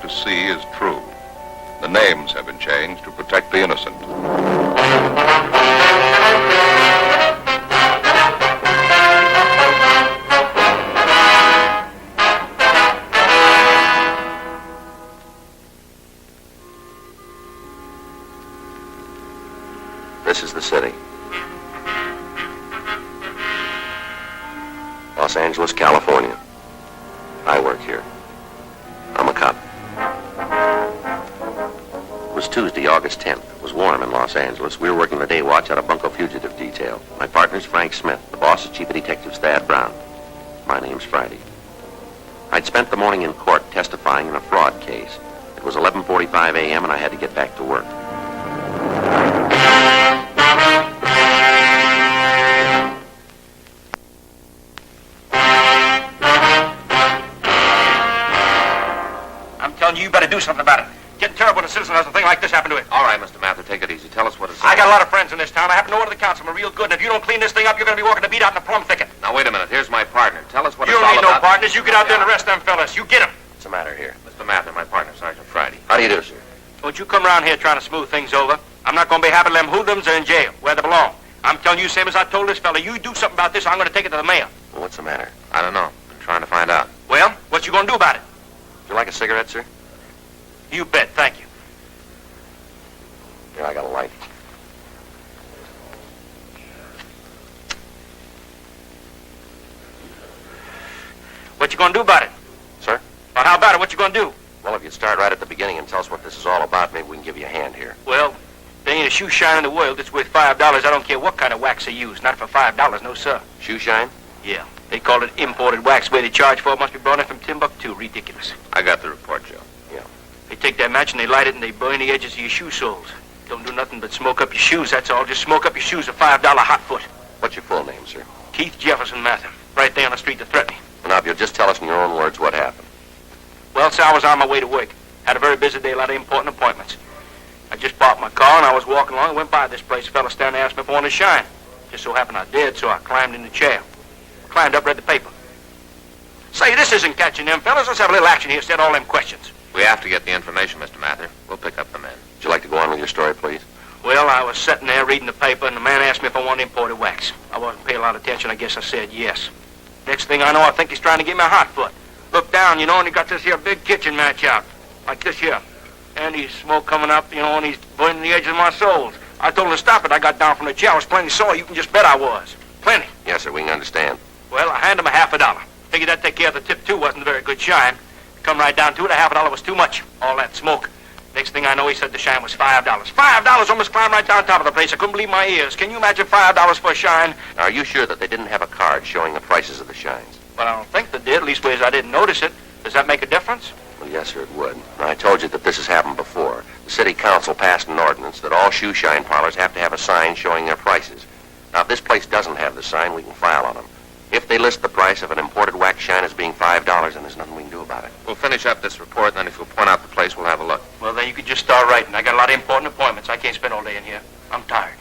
to see is true. The names have been changed to protect the innocent. This is the city. Los Angeles, California. I work here. I'm a cop. It was Tuesday, August 10th. It was warm in Los Angeles. We were working the day watch out of Bunko Fugitive Detail. My partner's Frank Smith. The boss is Chief of Detectives Thad Brown. My name's Friday. I'd spent the morning in court testifying in a fraud case. It was 11:45 a.m. and I had to get back to work. You better do something about it. Getting terrible when a citizen has a thing like this happen to him. All right, Mr. Mather, take it easy. Tell us what it's... I got a lot of friends in this town. I happen to know one of the councilmen real good, and if you don't clean this thing up, you're going to be walking the beat out in the plum thicket. Now, wait a minute. Here's my partner. Tell us what you it's all about. You don't need no partners. You get out there and arrest them fellas. You get them. What's the matter here? Mr. Mather, my partner, Sergeant Friday. How do you do, sir? Don't you come around here trying to smooth things over. I'm not going to be happy to them hoodlums are in jail, where they belong. I'm telling you, same as I told this fella, you do something about this, I'm going to take it to the mayor. Well, what's the matter? I don't know. I'm trying to find out. Well, what you going to do about it? Would you like a cigarette, sir? You bet, thank you. Here, I got a light. What you gonna do about it? Sir? Well, how about it? What you gonna do? Well, if you'd start right at the beginning and tell us what this is all about, maybe we can give you a hand here. Well, there ain't a shoe shine in the world that's worth $5. I don't care what kind of wax they use. Not for $5, no sir. Shoe shine? Yeah. They call it imported wax. Where they charge for it must be brought in from Timbuktu. Ridiculous. I got the report, Joe. Yeah. They take that match and they light it and they burn the edges of your shoe soles. Don't do nothing but smoke up your shoes, that's all. Just smoke up your shoes at $5 hot foot. What's your full name, sir? Keith Jefferson Mather. Right there on the street to threaten me. Well, now, if you'll just tell us in your own words what happened. Well, sir, I was on my way to work. Had a very busy day, a lot of important appointments. I just parked my car and I was walking along and went by this place. A fella standing there asked me if I wanted to shine. Just so happened I did, so I climbed in the chair. Climbed up, read the paper. Say, this isn't catching them fellas. Let's have a little action here, instead of all them questions. We have to get the information, Mr. Mather. We'll pick up the men. Would you like to go on with your story, please? Well, I was sitting there reading the paper, and the man asked me if I wanted imported wax. I wasn't paying a lot of attention. I guess I said yes. Next thing I know, I think he's trying to give me a hot foot. Look down, you know, and he got this here big kitchen match out. Like this here. And he's smoke coming up, you know, and he's burning the edges of my soles. I told him to stop it. I got down from the chair. I was plenty sore. You can just bet I was. Plenty. Yes, sir, we can understand. Well, I handed him a $50. Figured that'd take care of the tip, too. Wasn't a very good shine. Come right down to it, a $50 was too much. All that smoke. Next thing I know, he said the shine was $5. $5 almost climbed right down top of the place. I couldn't believe my ears. Can you imagine $5 for a shine? Now, are you sure that they didn't have a card showing the prices of the shines? Well, I don't think they did. At least ways I didn't notice it. Does that make a difference? Well, yes, sir, it would. Now, I told you that this has happened before. The city council passed an ordinance that all shoe shine parlors have to have a sign showing their prices. Now, if this place doesn't have the sign, we can file on them. If they list the price of an imported wax shine as being $5, then there's nothing we can do about it. We'll finish up this report, and then if you'll point out the place, we'll have a look. Well, then you could just start writing. I got a lot of important appointments. I can't spend all day in here. I'm tired.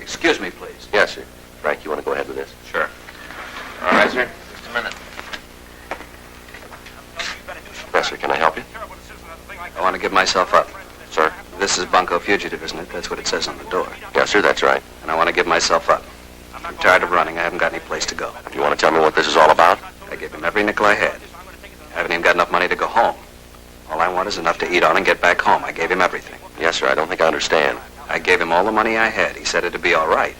Excuse me, please. Yes, sir. Frank, you want to go ahead with this? Sure. All right, sir. Just a minute. Yes, sir. Can I help you? I want to give myself up. Sir? This is Bunko Fugitive, isn't it? That's what it says on the door. Yes, sir. That's right. And I want to give myself up. I'm tired of running. I haven't got any place to go. Do you want to tell me what this is all about? I gave him every nickel I had. I haven't even got enough money to go home. All I want is enough to eat on and get back home. I gave him everything. Yes, sir. I don't think I understand. I gave him all the money I had. He said it'd be all right.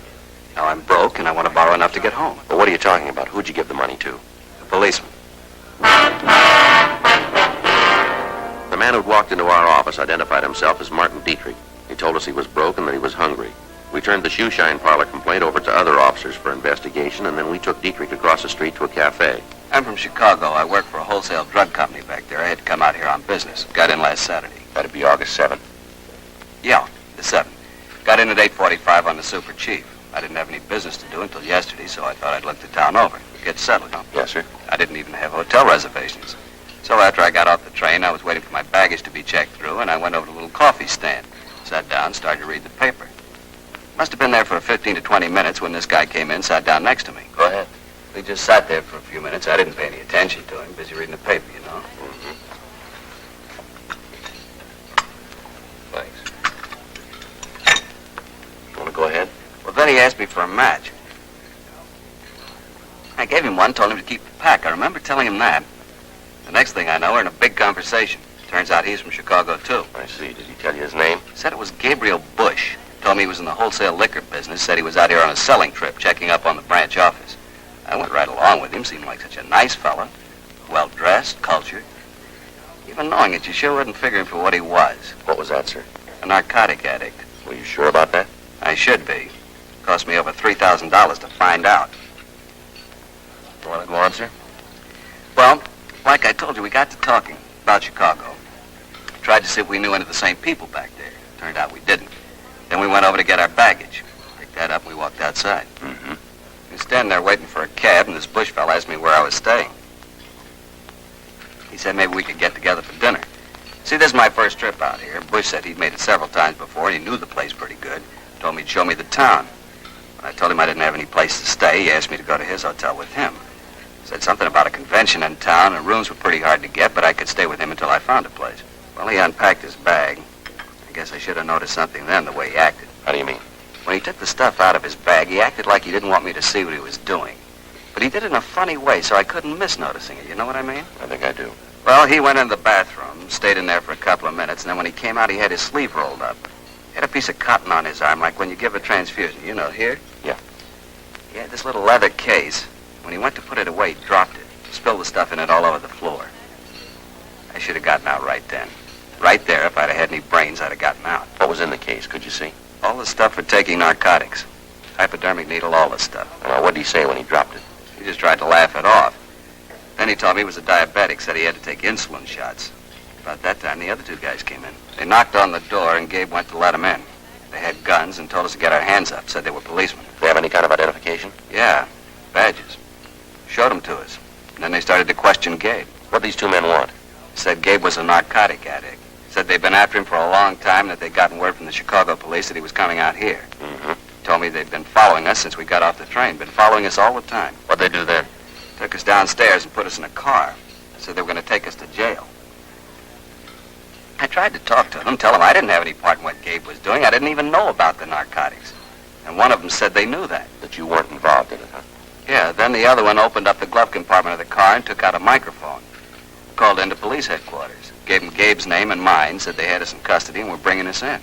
Now I'm broke, and I want to borrow enough to get home. But what are you talking about? Who'd you give the money to? The policeman. The man who'd walked into our office identified himself as Martin Dietrich. He told us he was broke and that he was hungry. We turned the shoe shine parlor complaint over to other officers for investigation, and then we took Dietrich across the street to a cafe. I'm from Chicago. I work for a wholesale drug company back there. I had to come out here on business. Got in last Saturday. That'd be August 7th. Yeah, the 7th. Got in at 8:45 on the Super Chief. I didn't have any business to do until yesterday, so I thought I'd look the town over. Get settled, huh? Yes, sir. I didn't even have hotel reservations. So after I got off the train, I was waiting for my baggage to be checked through, and I went over to a little coffee stand. Sat down, started to read the paper. Must have been there for 15 to 20 minutes when this guy came in, sat down next to me. Go ahead. We just sat there for a few minutes. I didn't pay any attention to him, busy reading the paper, you know. then he asked me for a match. I gave him one, told him to keep the pack. I remember telling him that. The next thing I know, we're in a big conversation. Turns out he's from Chicago, too. I see. Did he tell you his name? Said it was Gabriel Bush. Told me he was in the wholesale liquor business. Said he was out here on a selling trip, checking up on the branch office. I went right along with him. Seemed like such a nice fella. Well-dressed, cultured. Even knowing it, you sure wouldn't figure him for what he was. What was that, sir? A narcotic addict. Were you sure about that? I should be. Cost me over $3,000 to find out. You want to go on, sir? Well, like I told you, we got to talking about Chicago. Tried to see if we knew any of the same people back there. Turned out we didn't. Then we went over to get our baggage. Picked that up and we walked outside. Mm-hmm. We were standing there waiting for a cab, and this Bush fella asked me where I was staying. He said maybe we could get together for dinner. See, this is my first trip out here. Bush said he'd made it several times before, and he knew the place pretty good. Told me he'd show me the town. When I told him I didn't have any place to stay, he asked me to go to his hotel with him. Said something about a convention in town, and rooms were pretty hard to get, but I could stay with him until I found a place. Well, he unpacked his bag. I guess I should have noticed something then, the way he acted. How do you mean? When he took the stuff out of his bag, he acted like he didn't want me to see what he was doing. But he did it in a funny way, so I couldn't miss noticing it. You know what I mean? I think I do. Well, he went in the bathroom, stayed in there for a couple of minutes, and then when he came out, he had his sleeve rolled up. He had a piece of cotton on his arm, like when you give a transfusion. You know, here? Yeah. He had this little leather case. When he went to put it away, he dropped it. Spilled the stuff in it all over the floor. I should have gotten out right then. Right there, if I'd have had any brains, I'd have gotten out. What was in the case? Could you see? All the stuff for taking narcotics. Hypodermic needle, all the stuff. Well, what did he say when he dropped it? He just tried to laugh it off. Then he told me he was a diabetic, said he had to take insulin shots. About that time, the other two guys came in. They knocked on the door, and Gabe went to let them in. They had guns and told us to get our hands up, said they were policemen. Do they have any kind of identification? Yeah, badges. Showed them to us. And then they started to question Gabe. What did these two men want? Said Gabe was a narcotic addict. Said they'd been after him for a long time, and that they'd gotten word from the Chicago police that he was coming out here. Mm-hmm. Told me they'd been following us since we got off the train. Been following us all the time. What'd they do then? Took us downstairs and put us in a car. Said they were going to take us to jail. I tried to talk to them, tell them I didn't have any part in what Gabe was doing. I didn't even know about the narcotics. And one of them said they knew that. That you weren't involved in it, huh? Yeah, then the other one opened up the glove compartment of the car and took out a microphone. Called into police headquarters. Gave them Gabe's name and mine, said they had us in custody and were bringing us in.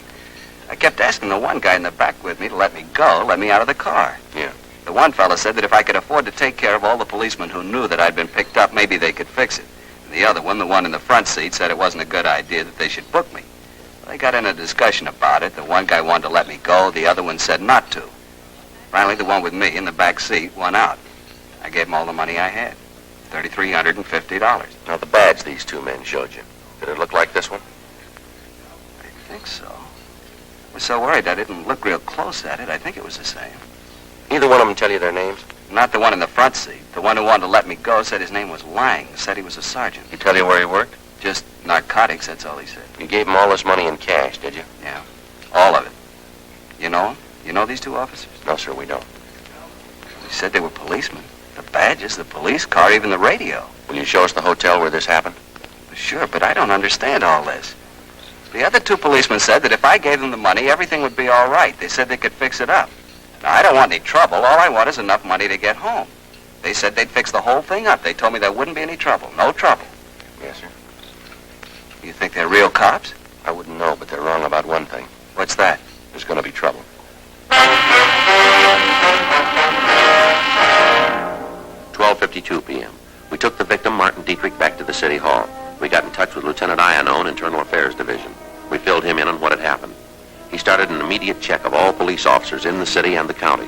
I kept asking the one guy in the back with me to let me go, let me out of the car. Yeah. The one fella said that if I could afford to take care of all the policemen who knew that I'd been picked up, maybe they could fix it. And the other one, the one in the front seat, said it wasn't a good idea, that they should book me. They got in a discussion about it. The one guy wanted to let me go, the other one said not to. Finally, the one with me in the back seat won out. I gave him all the money I had, $3,350. Now, the badge these two men showed you, did it look like this one? I think so. I was so worried I didn't look real close at it. I think it was the same. Either one of them tell you their names? Not the one in the front seat. The one who wanted to let me go said his name was Lang. Said he was a sergeant. He tell you where he worked? Just narcotics, that's all he said. You gave him all this money in cash, did you? Yeah, all of it. You know him? You know these two officers? No, sir, we don't. He said they were policemen. The badges, the police car, even the radio. Will you show us the hotel where this happened? Sure, but I don't understand all this. The other two policemen said that if I gave them the money, everything would be all right. They said they could fix it up. Now, I don't want any trouble. All I want is enough money to get home. They said they'd fix the whole thing up. They told me there wouldn't be any trouble. No trouble. Yes, sir. You think they're real cops? I wouldn't know, but they're wrong about one thing. What's that? There's going to be trouble. 12:52 p.m. We took the victim, Martin Dietrich, back to the city hall. We got in touch with Lieutenant Iannone, Internal Affairs Division. We filled him in on what had happened. He started an immediate check of all police officers in the city and the county.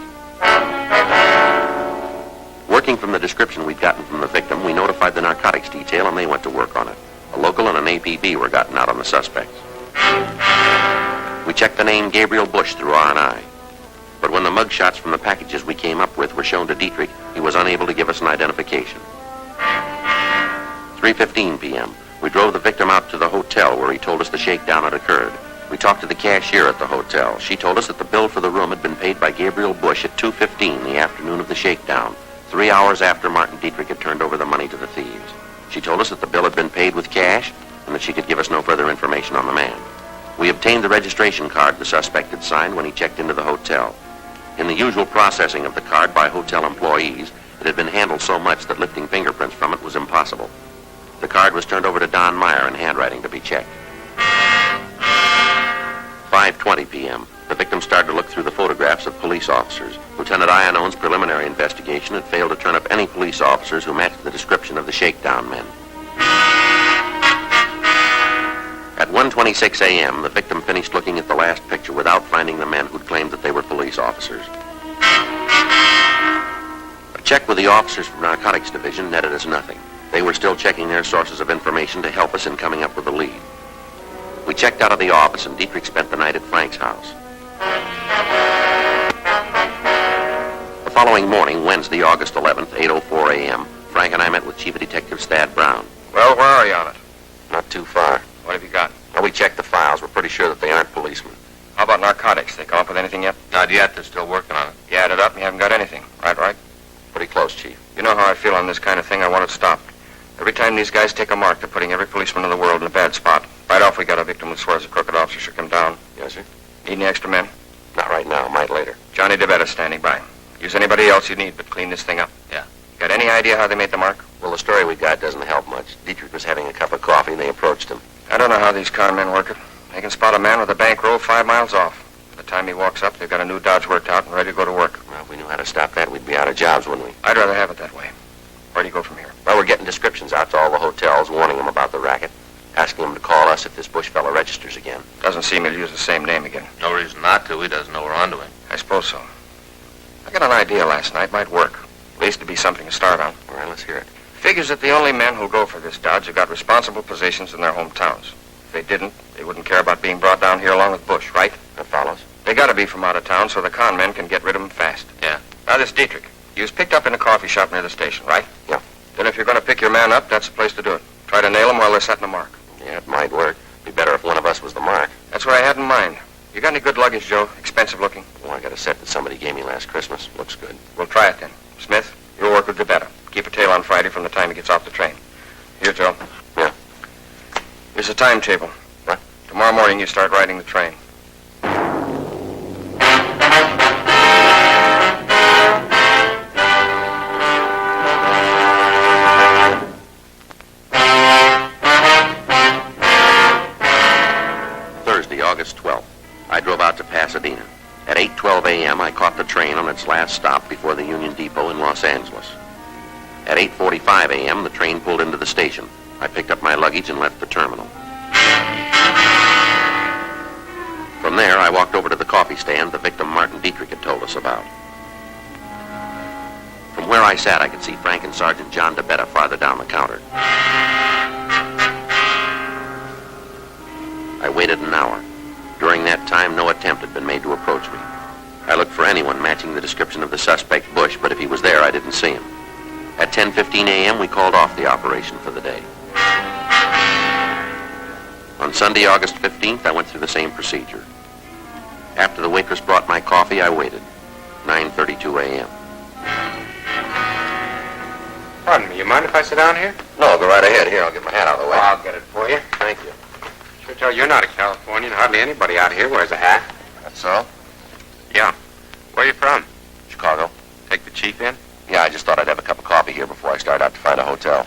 Working from the description we'd gotten from the victim, we notified the narcotics detail and they went to work on it. A local and an APB were gotten out on the suspects. We checked the name Gabriel Bush through R&I. But when the mugshots from the packages we came up with were shown to Dietrich, he was unable to give us an identification. 3:15 p.m. We drove the victim out to the hotel where he told us the shakedown had occurred. We talked to the cashier at the hotel. She told us that the bill for the room had been paid by Gabriel Bush at 2:15 the afternoon of the shakedown, 3 hours after Martin Dietrich had turned over the money to the thieves. She told us that the bill had been paid with cash and that she could give us no further information on the man. We obtained the registration card the suspect had signed when he checked into the hotel. In the usual processing of the card by hotel employees, it had been handled so much that lifting fingerprints from it was impossible. The card was turned over to Don Meyer in handwriting to be checked. 5:20 p.m. The victim started to look through the photographs of police officers. Lieutenant Ionone's preliminary investigation had failed to turn up any police officers who matched the description of the shakedown men. At 1:26 a.m., the victim finished looking at the last picture without finding the men who'd claimed that they were police officers. A check with the officers from Narcotics Division netted us nothing. They were still checking their sources of information to help us in coming up with a lead. We checked out of the office, and Dietrich spent the night at Frank's house. The following morning, Wednesday, August 11th, 8:04 a.m., Frank and I met with Chief Detective Stat Brown. Well, where are you on it? Not too far. What have you got? Well, we checked the files. We're pretty sure that they aren't policemen. How about narcotics? They come up with anything yet? Not yet. They're still working on it. You add it up and you haven't got anything. Right? Pretty close, Chief. You know how I feel on this kind of thing. I want it stopped. Every time these guys take a mark, they're putting every policeman in the world in a bad spot. Right off, we got a victim who swears a crooked officer shook him down. Yes, sir. Need any extra men? Not right now. Might later. Johnny DeBetta standing by. Use anybody else you need, but clean this thing up. Yeah. Got any idea how they made the mark? Well, the story we got doesn't help much. Dietrich was having a cup of coffee, and they approached him. I don't know how these con men work it. They can spot a man with a bankroll 5 miles off. By the time he walks up, they've got a new dodge worked out and ready to go to work. Well, if we knew how to stop that, we'd be out of jobs, wouldn't we? I'd rather have it that way. Where do you go from here? Well, we're getting descriptions out to all the hotels, warning them about the racket, asking them to call us if this Bush fella registers again. Doesn't seem he'll use the same name again. No reason not to. He doesn't know we're onto him. I suppose so. I got an idea last night. Might work. At least to be something to start on. All right, let's hear it. Figures that the only men who'll go for this dodge have got responsible positions in their hometowns. If they didn't, they wouldn't care about being brought down here along with Bush, right? That follows. They gotta be from out of town so the con men can get rid of them fast. Yeah. Now, this Dietrich, he was picked up in a coffee shop near the station, right? Yeah. Then if you're gonna pick your man up, that's the place to do it. Try to nail him while they're setting a mark. Yeah, it might work. Be better if one of us was the mark. That's what I had in mind. You got any good luggage, Joe? Expensive looking? Well, I got a set that somebody gave me last Christmas. Looks good. We'll try it then. Smith, you'll work with DeBetta. Keep a tail on Friday from the time he gets off the train. Here, Joe. Yeah. Here's a timetable. What? Tomorrow morning you start riding the train. Thursday, August 12th. I drove out to Pasadena. At 8:12 a.m., I caught the train on its last stop before the Union Depot in Los Angeles. At 8:45 a.m., the train pulled into the station. I picked up my luggage and left the terminal. From there, I walked over to the coffee stand the victim Martin Dietrich had told us about. From where I sat, I could see Frank and Sergeant John DeBetta farther down the counter. I waited an hour. During that time, no attempt had been made to approach me. I looked for anyone matching the description of the suspect, Bush, but if he was there, I didn't see him. At 10:15 a.m., we called off the operation for the day. On Sunday, August 15th, I went through the same procedure. After the waitress brought my coffee, I waited. 9:32 a.m. Pardon me, you mind if I sit down here? No, go right ahead. Here, I'll get my hat out of the way. I'll get it for you. Thank you. Sure tell you're not a Californian. Hardly anybody out here wears a hat. That's so? Yeah. Where you from? Chicago. Take the chief in? Yeah, I just thought I'd have a cup of coffee here before I start out to find a hotel.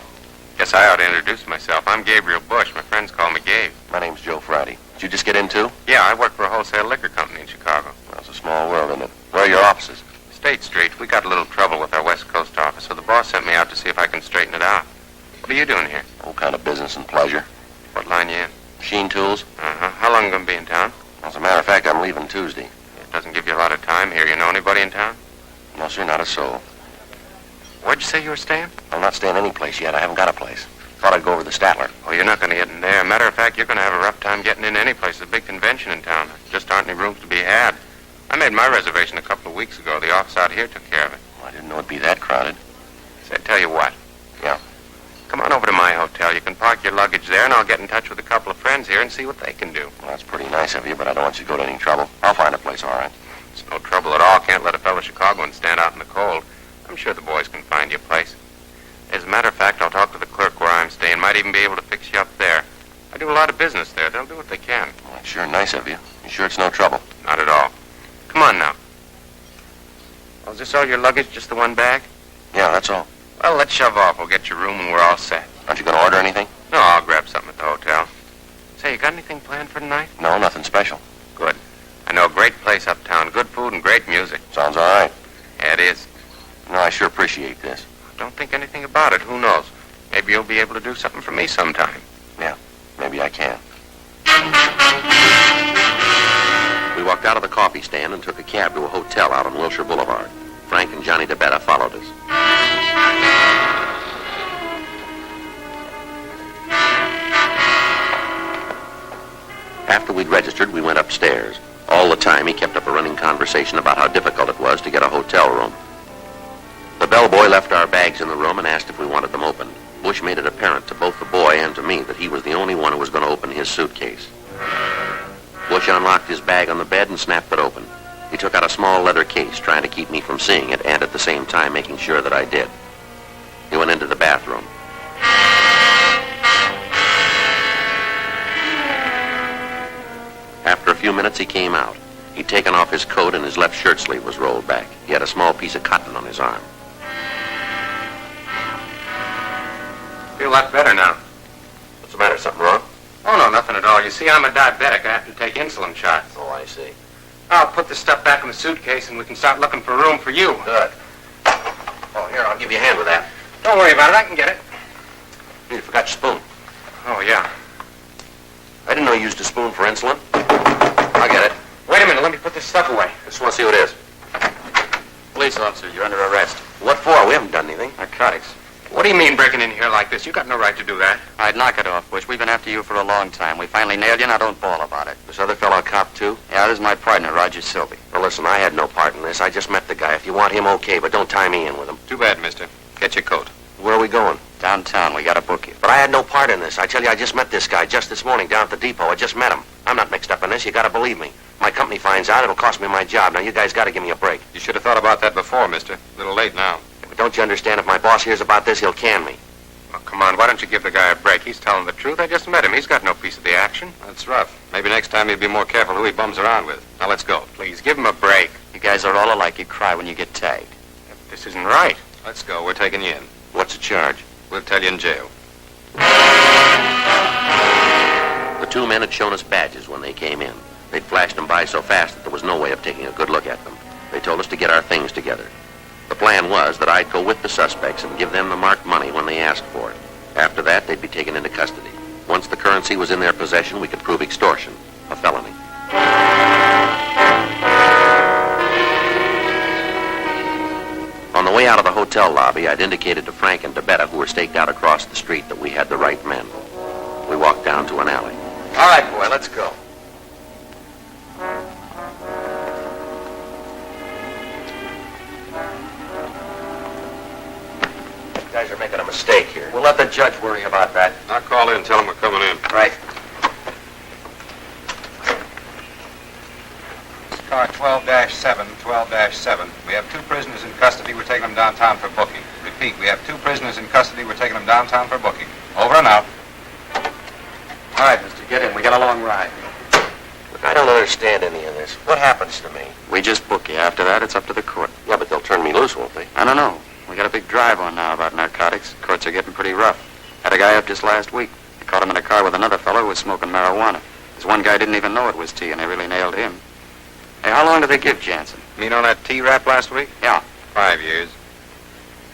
Guess I ought to introduce myself. I'm Gabriel Bush. My friends call me Gabe. My name's Joe Friday. Did you just get in, too? Yeah, I work for a wholesale liquor company in Chicago. Well, it's a small world, isn't it? Where are your offices? State Street. We got a little trouble with our West Coast office, so the boss sent me out to see if I can straighten it out. What are you doing here? All kind of business and pleasure. What line you in? Machine tools. Uh-huh. How long you gonna be in town? As a matter of fact, I'm leaving Tuesday. It doesn't give you a lot of time here. You know anybody in town? No, sir, not a soul. Where'd you say you were staying? I'm not staying any place yet. I haven't got a place. Thought I'd go over to the Statler. Oh, you're not gonna get in there. Matter of fact, you're gonna have a rough time getting in any place. There's a big convention in town. There just aren't any rooms to be had. I made my reservation a couple of weeks ago. The office out here took care of it. Well, I didn't know it'd be that crowded. Say, tell you what. Yeah. Come on over to my hotel. You can park your luggage there, and I'll get in touch with a couple of friends here and see what they can do. Well, that's pretty nice of you, but I don't want you to go to any trouble. I'll find a place, all right. It's no trouble at all. Can't let a fellow Chicagoan stand out in the cold. I'm sure the boys can find you a place. As a matter of fact, I'll talk to the clerk where I'm staying. Might even be able to fix you up there. I do a lot of business there. They'll do what they can. Well, that's sure nice of you. You sure it's no trouble? Not at all. Come on now. Was this all your luggage, just the one bag? Yeah, that's all. Well, let's shove off. We'll get your room and we're all set. Aren't you going to order anything? No, I'll grab something at the hotel. Say, you got anything planned for tonight? No, nothing special. Good. I know a great place uptown. Good food and great music. Sounds all right. Yeah, it is. No, I sure appreciate this. Don't think anything about it. Who knows? Maybe you'll be able to do something for me sometime. Yeah, maybe I can. We walked out of the coffee stand and took a cab to a hotel out on Wilshire Boulevard. Frank and Johnny DeBetta followed us. After we'd registered, we went upstairs. All the time, he kept up a running conversation about how difficult it was to get a hotel room. The bellboy left our bags in the room and asked if we wanted them opened. Bush made it apparent to both the boy and to me that he was the only one who was going to open his suitcase. Bush unlocked his bag on the bed and snapped it open. He took out a small leather case, trying to keep me from seeing it and at the same time making sure that I did. He went into the bathroom. After a few minutes, he came out. He'd taken off his coat and his left shirt sleeve was rolled back. He had a small piece of cotton on his arm. Feel a lot better now. What's the matter? Something wrong? Oh, no, nothing at all. You see, I'm a diabetic. I have to take insulin shots. Oh, I see. I'll put the stuff back in the suitcase and we can start looking for a room for you. Good. Oh, here, I'll give you a hand with that. Don't worry about it. I can get it. You forgot your spoon. Oh, yeah. I didn't know you used a spoon for insulin. I'll get it. Wait a minute. Let me put this stuff away. I just want to see what it is. Police officer, you're under arrest. What for? We haven't done anything. Narcotics. What do you mean breaking in here like this? You got no right to do that. I'd knock it off, Bush. We've been after you for a long time. We finally nailed you, now don't bawl about it. This other fellow a cop, too? Yeah, this is my partner, Roger Silby. Well, listen, I had no part in this. I just met the guy. If you want him, okay, but don't tie me in with him. Too bad, mister. Get your coat. Where are we going? Downtown, we gotta book you. But I had no part in this. I tell you, I just met this guy just this morning down at the depot. I just met him. I'm not mixed up in this. You gotta believe me. My company finds out, it'll cost me my job. Now, you guys gotta give me a break. You should have thought about that before, mister. A little late now. But don't you understand? If my boss hears about this, he'll can me. Oh, come on. Why don't you give the guy a break? He's telling the truth. I just met him. He's got no piece of the action. That's rough. Maybe next time he'll be more careful who he bums around with. Now, let's go. Please, give him a break. You guys are all alike. You cry when you get tagged. This isn't right. Let's go. We're taking you in. What's the charge? We'll tell you in jail. The two men had shown us badges when they came in. They'd flashed them by so fast that there was no way of taking a good look at them. They told us to get our things together. The plan was that I'd go with the suspects and give them the marked money when they asked for it. After that, they'd be taken into custody. Once the currency was in their possession, we could prove extortion, a felony. On the way out of the hotel lobby, I'd indicated to Frank and DeBetta, who were staked out across the street, that we had the right men. We walked down to an alley. All right, boy. Let's go. You guys are making a mistake here. We'll let the judge worry about that. I'll call in and tell him we're coming in. Right. Car 12-7, 12-7. We have two prisoners in custody. We're taking them downtown for booking. Repeat, we have two prisoners in custody. We're taking them downtown for booking. Over and out. All right, mister, get in. We got a long ride. Look, I don't understand any of this. What happens to me? We just book you. After that, it's up to the court. Yeah, but they'll turn me loose, won't they? I don't know. We got a big drive on now about narcotics. Courts are getting pretty rough. Had a guy up just last week. They caught him in a car with another fellow who was smoking marijuana. This one guy didn't even know it was tea, and they really nailed him. Hey, how long did they give Jansen? Mean on that T-rap last week? Yeah. 5 years.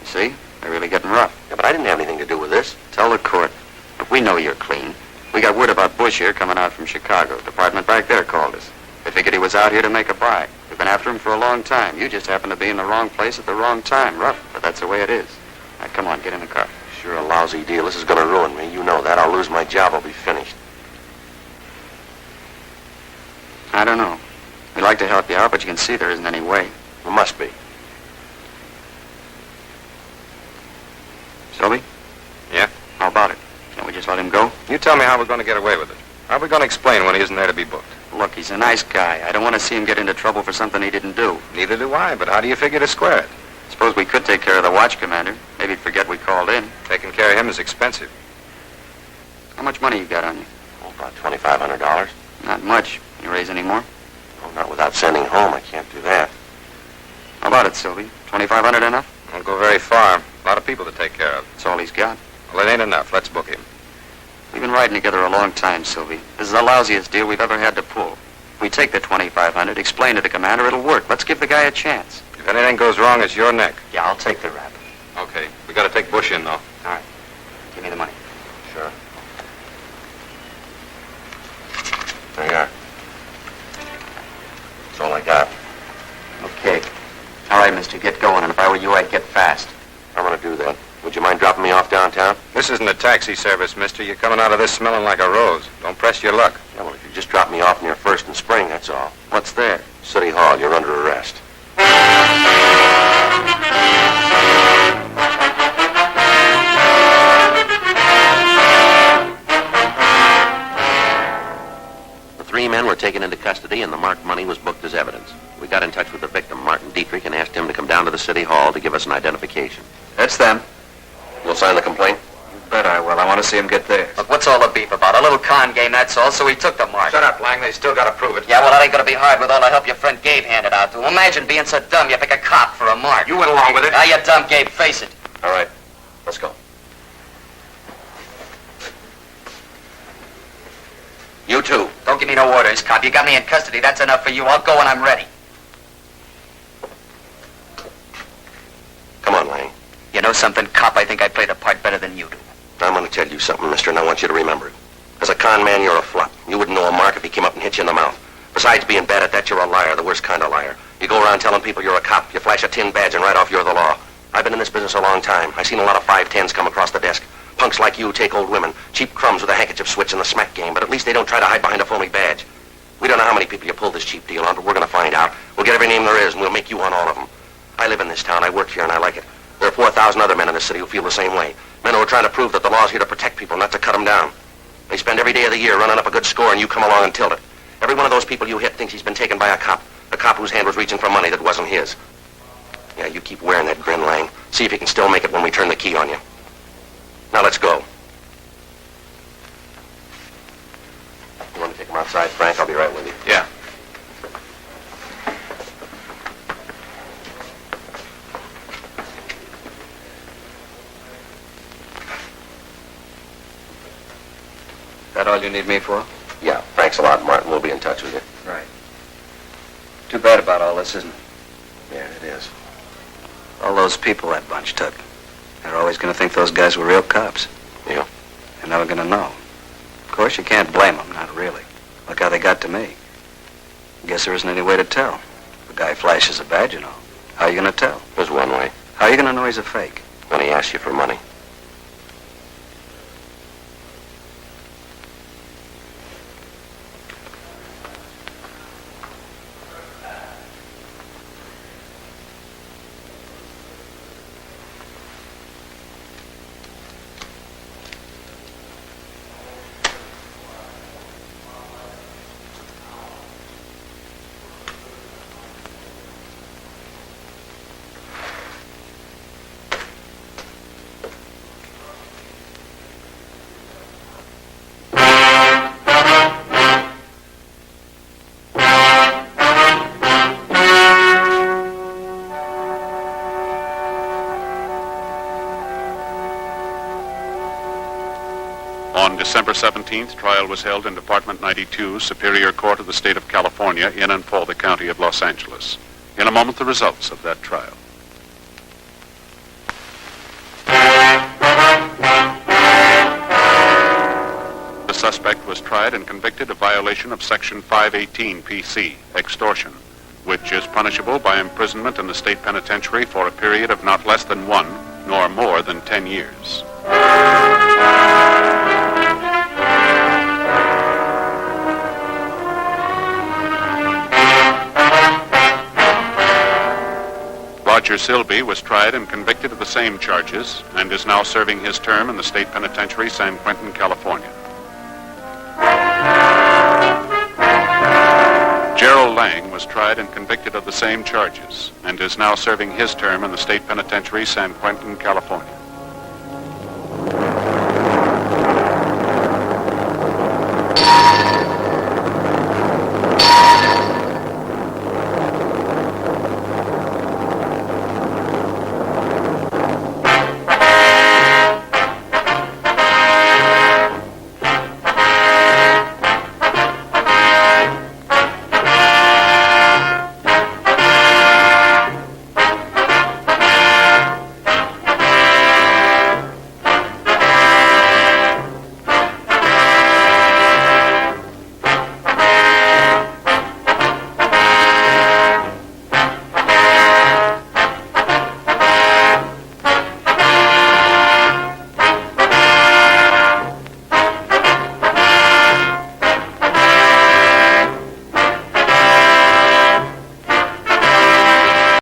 You see? They're really getting rough. Yeah, but I didn't have anything to do with this. Tell the court. Look, we know you're clean. We got word about Bush here coming out from Chicago. Department back there called us. They figured he was out here to make a buy. We've been after him for a long time. You just happened to be in the wrong place at the wrong time. Rough, but that's the way it is. Now, come on, get in the car. Sure a lousy deal. This is going to ruin me. You know that. I'll lose my job. I'll be finished. I don't know. We'd like to help you out, but you can see there isn't any way. There must be. Sylvie? Yeah? How about it? Can't we just let him go? You tell me how we're going to get away with it. How are we going to explain when he isn't there to be booked? Look, he's a nice guy. I don't want to see him get into trouble for something he didn't do. Neither do I, but how do you figure to square it? Suppose we could take care of the watch commander. Maybe he'd forget we called in. Taking care of him is expensive. How much money you got on you? Oh, about $2,500. Not much. Can you raise any more? Oh, not without sending home. I can't do that. How about about it, Sylvie? 2,500 enough? Won't go very far. A lot of people to take care of. That's all he's got. Well, it ain't enough. Let's book him. We've been riding together a long time, Sylvie. This is the lousiest deal we've ever had to pull. If we take the 2,500, explain to the commander, it'll work. Let's give the guy a chance. If anything goes wrong, it's your neck. Yeah, I'll take the rap. Okay. We gotta take Bush in, though. All right. Give me the money. Sure. There you are. That's all I got. Okay. All right, mister, get going. And if I were you, I'd get fast. I'm gonna do that. Would you mind dropping me off downtown? This isn't a taxi service, mister. You're coming out of this smelling like a rose. Don't press your luck. Yeah, well, if you just drop me off near First and Spring, that's all. What's there? City Hall, you're under arrest. The three men were taken into custody, and the marked money was booked as evidence. We got in touch with the victim, Martin Dietrich, and asked him to come down to the City Hall to give us an identification. That's them. You'll sign the complaint? You bet I will. I want to see him get theirs. Look, what's all the beef about? A little con game, that's all, so he took the mark. Shut up, Lang. They still gotta prove it. Yeah, well, that ain't gonna be hard with all the help your friend Gabe handed out to him. Imagine being so dumb you pick a cop for a mark. You went along with it. Ah, you dumb, Gabe, face it. All right. Let's go. You too. Don't give me no orders, cop. You got me in custody. That's enough for you. I'll go when I'm ready. Come on, Lang. You know something, cop? I think I play the part better than you do. I'm going to tell you something, mister, and I want you to remember it. As a con man, you're a flop. You wouldn't know a mark if he came up and hit you in the mouth. Besides being bad at that, you're a liar, the worst kind of liar. You go around telling people you're a cop. You flash a tin badge and right off you're the law. I've been in this business a long time. I've seen a lot of 510s come across the desk. Punks like you take old women, cheap crumbs with a handkerchief switch in the smack game, but at least they don't try to hide behind a phony badge. We don't know how many people you pulled this cheap deal on, but we're going to find out. We'll get every name there is, and we'll make you on all of them. I live in this town. I work here, and I like it. There are 4,000 other men in this city who feel the same way. Men who are trying to prove that the law's here to protect people, not to cut them down. They spend every day of the year running up a good score, and you come along and tilt it. Every one of those people you hit thinks he's been taken by a cop whose hand was reaching for money that wasn't his. Yeah, you keep wearing that grin, Lang. See if you can still make it when we turn the key on you. Now let's go. You want to take him outside, Frank? I'll be right with you. Yeah. That all you need me for? Yeah, thanks a lot, Martin. We'll be in touch with you. Right. Too bad about all this, isn't it? Yeah, it is. All those people that bunch took. They're always going to think those guys were real cops. Yeah? They're never going to know. Of course, you can't blame them, not really. Look how they got to me. Guess there isn't any way to tell. If a guy flashes a badge, you know. How are you going to tell? There's one way. How are you going to know he's a fake? When he asks you for money. On December 17th, trial was held in Department 92, Superior Court of the State of California, in and for the County of Los Angeles. In a moment, the results of that trial. The suspect was tried and convicted of violation of Section 518 PC, extortion, which is punishable by imprisonment in the state penitentiary for a period of not less than 1 nor more than 10 years. Roger Silby was tried and convicted of the same charges and is now serving his term in the state penitentiary, San Quentin, California. Gerald Lang was tried and convicted of the same charges and is now serving his term in the state penitentiary, San Quentin, California.